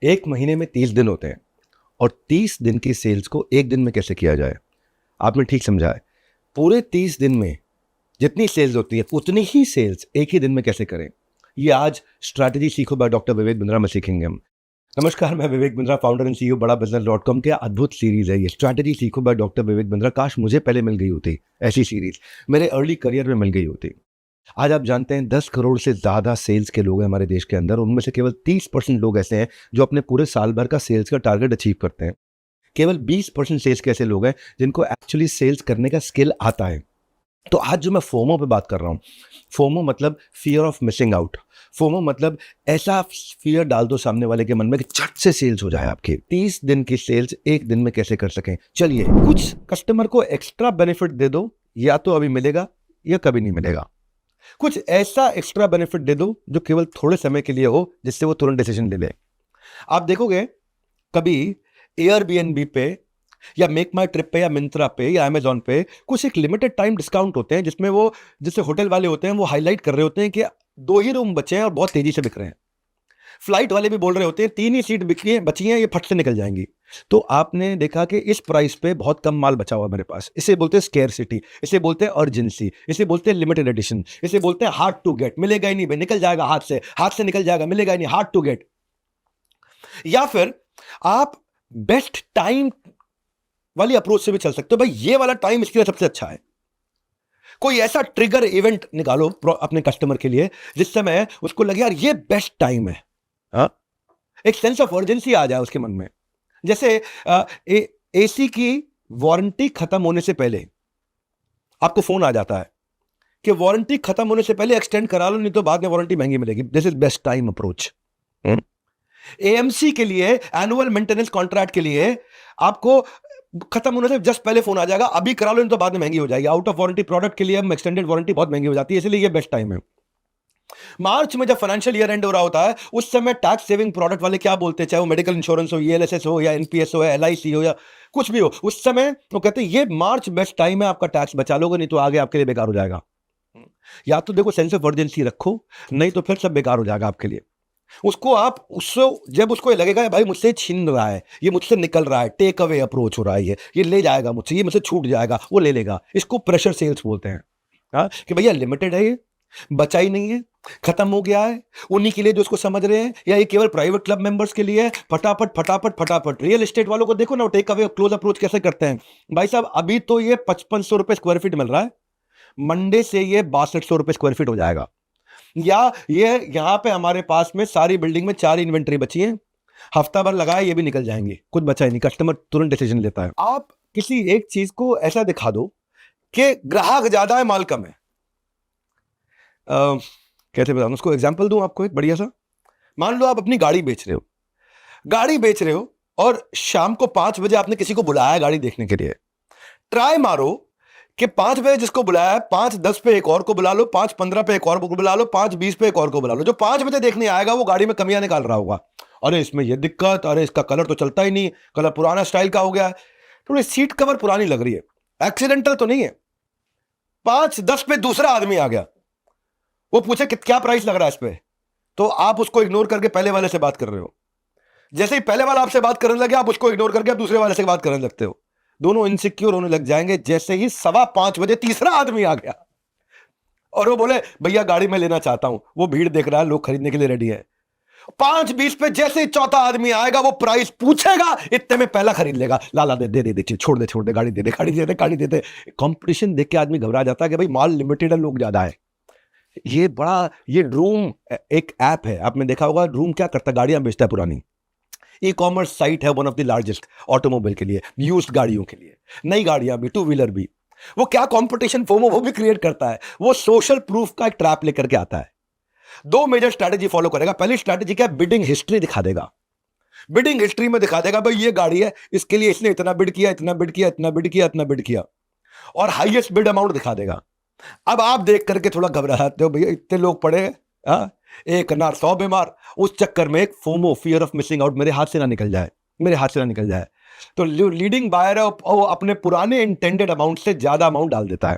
एक महीने में 30 दिन होते हैं और 30 दिन की सेल्स को एक दिन में कैसे किया जाए। आपने ठीक समझा है। पूरे 30 दिन में जितनी सेल्स होती है उतनी ही सेल्स एक ही दिन में कैसे करें, ये आज स्ट्रैटेजी सीखो बाय डॉक्टर विवेक बिंद्रा में सीखेंगे हम। नमस्कार, मैं Vivek Bindra, founder and CEO बड़ा बिजनेस.com के अद्भुत सीरीज है ये स्ट्रैटेजी सीखो बाय डॉक्टर विवेक बिंद्रा। काश मुझे पहले मिल गई होती ऐसी सीरीज, मेरे अर्ली करियर में मिल गई होती। आज आप जानते हैं 10 करोड़ से ज़्यादा सेल्स के लोग हैं हमारे देश के अंदर। उनमें से केवल 30% लोग ऐसे हैं जो अपने पूरे साल भर का सेल्स का टारगेट अचीव करते हैं। केवल 20% सेल्स के ऐसे लोग हैं जिनको एक्चुअली सेल्स करने का स्किल आता है। तो आज जो मैं फोमो पे बात कर रहा हूँ, फोमो मतलब fear of missing out. FOMO मतलब ऐसा फियर डाल दो सामने वाले के मन में कि झट से सेल्स हो जाए आपकी। 30 दिन की सेल्स एक दिन में कैसे कर सकें, चलिए कुछ कस्टमर को एक्स्ट्रा बेनिफिट दे दो, या तो अभी मिलेगा या कभी नहीं मिलेगा। कुछ ऐसा एक्स्ट्रा बेनिफिट दे दो जो केवल थोड़े समय के लिए हो, जिससे वो तुरंत डिसीजन ले ले। आप देखोगे कभी एयरबीएनबी पे या मेक माई ट्रिप पे या मिंत्रा पे या अमेजॉन पे कुछ एक लिमिटेड टाइम डिस्काउंट होते हैं जिसमें वो जैसे होटल वाले होते हैं वो हाईलाइट कर रहे होते हैं कि 2 ही रूम बचे हैं और बहुत तेजी से बिक रहे हैं। फ्लाइट वाले भी बोल रहे होते हैं 3 ही सीट बची हैं, ये फट से निकल जाएंगी। तो आपने देखा कि इस प्राइस पे बहुत कम माल बचा हुआ मेरे पास। इसे बोलते हैं स्केर्सिटी, इसे बोलते हैं अर्जेंसी, इसे बोलते हैं लिमिटेड एडिशन, इसे बोलते हैं हार्ड टू गेट। मिलेगा ही नहीं भाई, निकल जाएगा हाथ से निकल जाएगा, मिलेगा ही नहीं, हार्ड टू गेट। या फिर आप बेस्ट टाइम वाली अप्रोच से भी चल सकते हो। भाई ये वाला टाइम इसके लिए सबसे अच्छा है। कोई ऐसा ट्रिगर इवेंट निकालो अपने कस्टमर के लिए जिस समय उसको लगे यार ये बेस्ट टाइम है। हाँ? एक सेंस ऑफ अर्जेंसी आ जाए उसके मन में। जैसे एसी की वारंटी खत्म होने से पहले आपको फोन आ जाता है कि वारंटी खत्म होने से पहले एक्सटेंड करा लो, नहीं तो बाद में वारंटी महंगी मिलेगी। This is best time approach. AMC के लिए, एनुअल मेंटेनेंस कॉन्ट्रैक्ट के लिए आपको खत्म होने से जस्ट पहले फोन आ जाएगा, अभी करा लो नहीं तो बाद में महंगी हो जाएगी। आउट ऑफ वारंटी प्रोडक्ट के लिए हम एक्सटेंडेड वारंटी बहुत महंगी हो जाती है, इसलिए ये बेस्ट टाइम है। मार्च में जब फाइनेंशियल ईयर एंड हो रहा होता है उस समय टैक्स सेविंग प्रोडक्ट वाले क्या बोलते हैं, चाहे वो मेडिकल इंश्योरेंस हो, ईएलएसएस हो या एनपीएस हो या एलआईसी हो या कुछ भी हो, उस समय वो कहते हैं ये मार्च बेस्ट टाइम है, आपका टैक्स बचा लोगे, नहीं तो आगे आपके लिए बेकार हो जाएगा। या तो देखो सेंस ऑफ अर्जेंसी रखो, नहीं तो फिर सब बेकार हो जाएगा आपके लिए। उसको आप उससे जब उसको लगेगा भाई मुझसे छीन रहा है, ये मुझसे निकल रहा है, टेक अवे अप्रोच हो रहा है, ये ले जाएगा मुझसे, ये मुझसे छूट जाएगा, वो ले लेगा। इसको प्रेशर सेल्स बोलते हैं। हाँ, कि भैया लिमिटेड है, ये बचा ही नहीं है, खत्म हो गया है, उन्हीं के लिए जो उसको समझ रहे हैं, या ये केवल प्राइवेट क्लब मेंबर्स के लिए है। फटाफट फटाफट फटाफट। रियल एस्टेट वालों को देखो ना, टेक अवे क्लोज अप्रोच कैसे करते हैं। भाई साहब अभी तो ये 5500 रुपए स्क्वायर फीट मिल रहा है, मंडे से ये 6200 रुपए स्क्वायर फीट हो जाएगा। या ये यहां पे हमारे पास में सारी बिल्डिंग में 4 इन्वेंट्री बची है, हफ्ता भर लगाए ये भी निकल जाएंगे, कुछ बचा ही नहीं। कस्टमर तुरंत डिसीजन लेता है। आप किसी एक चीज को ऐसा दिखा दो कि ग्राहक ज्यादा है माल कम है। कैसे बताऊं उसको, एग्जांपल दूं आपको एक बढ़िया सा। मान लो आप अपनी गाड़ी बेच रहे हो और शाम को 5 बजे आपने किसी को बुलाया गाड़ी देखने के लिए। ट्राई मारो कि 5 बजे जिसको बुलाया है 5:10 पे एक और को बुला लो, 5:15 पे एक और को बुला लो, 5:20 पे एक और को बुला लो। जो 5 बजे देखने आएगा वो गाड़ी में कमियां निकाल रहा होगा। अरे इसमें ये दिक्कत, अरे इसका कलर तो चलता ही नहीं, कलर पुराना स्टाइल का हो गया है, थोड़ी सीट कवर पुरानी लग रही है, एक्सीडेंटल तो नहीं है। 5:10 पे दूसरा आदमी आ गया, वो पूछे कि क्या प्राइस लग रहा है इस पे, तो आप उसको इग्नोर करके पहले वाले से बात कर रहे हो। जैसे ही पहले वाला आपसे बात करने लगे आप उसको इग्नोर करके आप दूसरे वाले से बात करने लगते हो। दोनों इनसिक्योर होने लग जाएंगे। जैसे ही 5:15 बजे तीसरा आदमी आ गया और वो बोले भैया गाड़ी मैं लेना चाहता हूं, वो भीड़ देख रहा है, लोग खरीदने के लिए रेडी है। 5:20 पे जैसे ही चौथा आदमी आएगा वो प्राइस पूछेगा, इतने में पहला खरीद लेगा। लाला दे छोड़ दे गाड़ी दे दे। कंपटीशन देख के आदमी घबरा जाता है कि भाई माल लिमिटेड है, लोग ज्यादा है। ये रूम एक ऐप है, आपने देखा होगा। रूम क्या करता है, गाड़ियां बेचता है पुरानी। ई कॉमर्स साइट है, one of the largest automobile के लिए, यूज्ड गाड़ियों के लिए, नई गाड़ियां भी, टू व्हीलर भी। वो क्या कंपटीशन फोमो वो भी क्रिएट करता है। वो सोशल प्रूफ का एक ट्रैप लेकर के आता है। 2 मेजर स्ट्रैटेजी फॉलो करेगा। पहली स्ट्रैटेजी क्या है, बिडिंग हिस्ट्री दिखा देगा। बिडिंग हिस्ट्री में दिखा देगा भाई ये गाड़ी है, इसके लिए इसने इतना बिड किया, इतना बिड किया, इतना बिड किया, इतना बिड किया, और हाईएस्ट बिड अमाउंट दिखा देगा। अब आप देख करके थोड़ा घबराते हो, भैया इतने लोग पड़े, हाँ, एक अनार 100 बीमार। उस चक्कर में एक FOMO, fear of missing out, मेरे हाथ से ना निकल जाए, तो लीडिंग बायर है वो अपने पुराने इंटेंडेड अमाउंट से ज्यादा अमाउंट डाल देता है।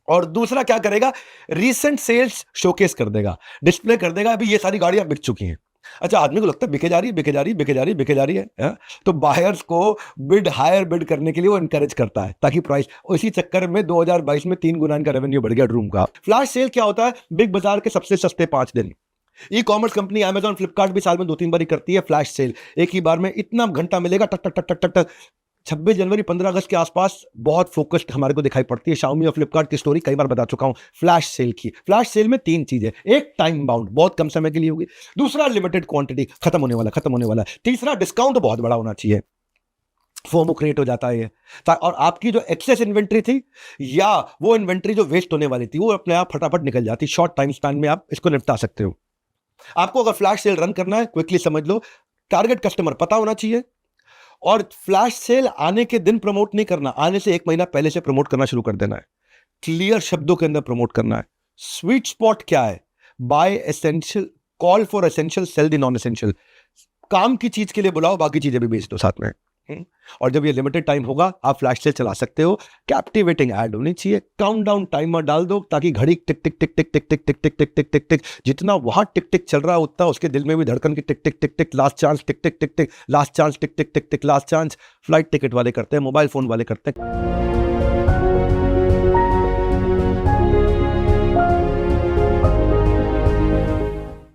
और दूसरा क्या करेगा, रीसेंट सेल्स शोकेस कर देगा, डिस्प्ले कर देगा, अभी ये सारी गाड़ियां बिक चुकी हैं। अच्छा, आदमी को लगता है बिके जा रही है, बिके जा रही है, बिके जा रही है, बिके जा रही है, हाँ? तो बायर्स को बिड हायर बिड करने के लिए वो इनकरेज करता है ताकि प्राइस, इसी चक्कर में 2022 में 3 गुना इनका रेवेन्यू बढ़ गया रूम का। फ्लैश सेल क्या होता है? बिग बाजार के सबसे सस्ते 5 दिन। E commerce company Amazon Flipkart भी साल में 2-3 बार ही करती है फ्लैश सेल। एक ही बार में इतना घंटा मिलेगा, टक टक टक टक टक टक। 26 जनवरी 15 अगस्त के आसपास बहुत फोकस्ड हमारे को दिखाई पड़ती है। शाओमी और फ्लिपकार्ट की स्टोरी कई बार बता चुका हूं फ्लैश सेल की। फ्लैश सेल में 3 चीजें, एक टाइम बाउंड, बहुत कम समय के लिए होगी। दूसरा लिमिटेड क्वांटिटी, खत्म होने वाला, खत्म होने वाला। तीसरा डिस्काउंट बहुत बड़ा होना चाहिए। फोमो क्रिएट हो जाता है ये। और आपकी जो एक्सेस इन्वेंट्री थी या वो इन्वेंट्री जो वेस्ट होने वाली थी, वो अपने आप फटाफट निकल जाती। शॉर्ट टाइम स्पैन में आप इसको निपटा सकते हो। आपको अगर फ्लैश सेल रन करना है, क्विकली समझ लो, टारगेट कस्टमर पता होना चाहिए और फ्लैश सेल आने के दिन प्रमोट नहीं करना, आने से 1 महीना पहले से प्रमोट करना शुरू कर देना है। क्लियर शब्दों के अंदर प्रमोट करना है। स्वीट स्पॉट क्या है? Buy essential, call for essential, sell the non essential. काम की चीज के लिए बुलाओ, बाकी चीजें भी बेच दो साथ में। और जब ये लिमिटेड टाइम होगा, आप फ्लैश सेल चला सकते हो। कैप्टिवेटिंग ऐड होनी चाहिए। काउंटडाउन टाइमर डाल दो ताकि घड़ी टिक टिक टिक टिक टिक टिक टिक टिक टिक टिक टिक टिक, जितना वहां टिक टिक चल रहा है उतना उसके दिल में भी धड़कन की टिक टिक टिक टिक, लास्ट चांस टिक टिक टिक टिक, लास्ट चांस टिक टिक टिक टिक, लास्ट चांस। फ्लाइट टिकट वाले करते हैं, मोबाइल फोन वाले करते हैं।